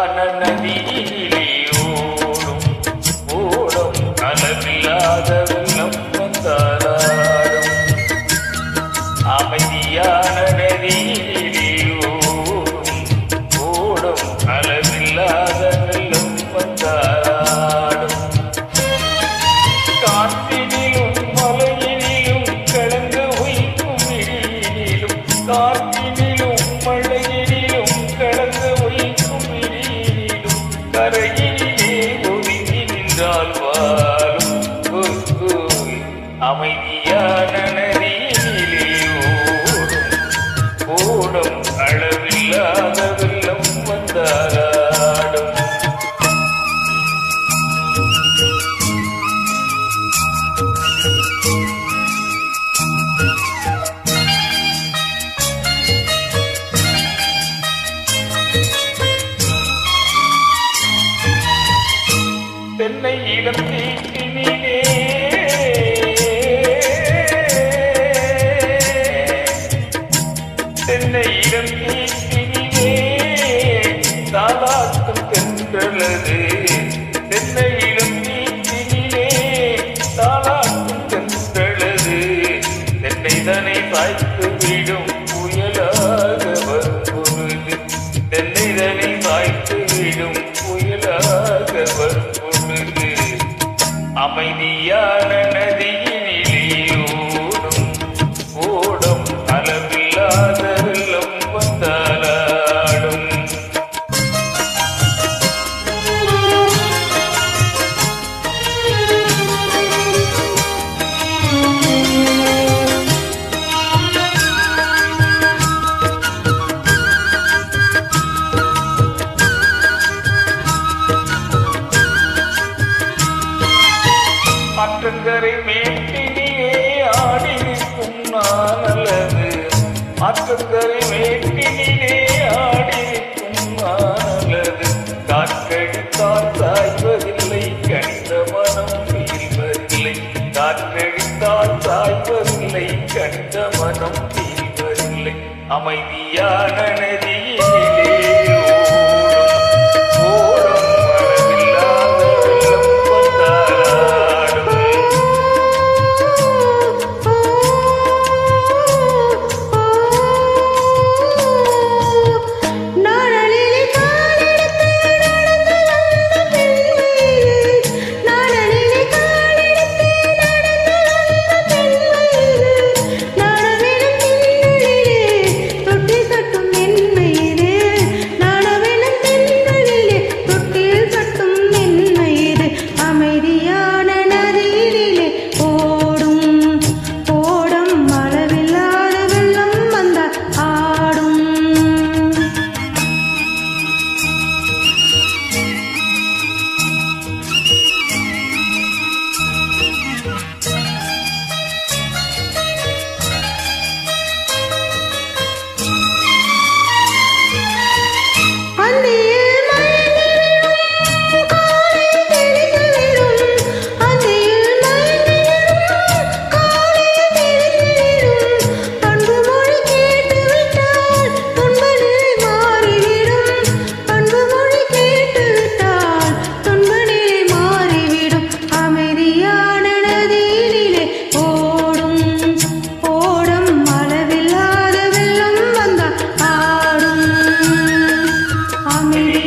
அமைதியான நதியிலே ஓடும் ஓடும் அளவில்லாத வெள்ளம் வந்தாலும் அமைதியான நதியிலே ஓடும் ஓடும் அளவில்லாத வெள்ளம் வந்தாலும் காற்றினிலும் மலையினிலும் கலந்து வைக்கும் இடியினிலும் காற்றினிலும் மழையினிலும் கலந்து வைக்கும் இடியினிலும் கரையினிலே ஒதுங்கி நின்றால் வாழும் அமைதியான நதியினிலே ஓடும் ஓடும் அளவில்லாத வெள்ளம் வந்தாடும். தென்னை இடம் தீட்டினிலே தென்னை இடம் தீட்டினிலே தாலாட்டும் தென்றலது தென்னை இடம் தீட்டினிலே தாலாட்டும் தென்றலது தென்னை தனை சாய்த்து விடும் புயலாக வரும்பொழுது தென்னை தனை சாய்த்து விடும் புயலாக வரும்பொழுது அமைதியான நதியினிலே ஓடும் ஓடும் அளவில்லாத வெள்ளம் வந்தாலாடும். ஆற்றங்கரை மேட்டினிலே ஆடி நிற்கும் நானல்லது ஆற்றங்கரை மேட்டினிலே ஆடி நிற்கும் நானல்லது காற்றடித்தால் சாய்வதில்லை கணித மனம் வீழ்வதில்லை காற்றடித்தால் சாய்வதில்லை கணித மனம் வீழ்வதில்லை அமைதியான நதியினிலே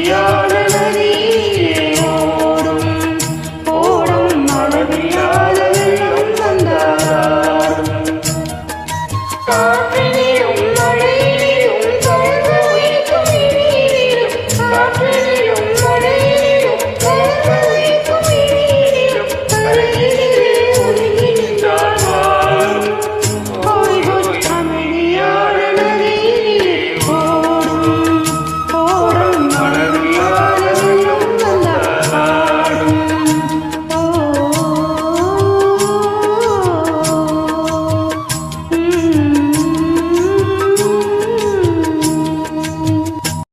Yeah.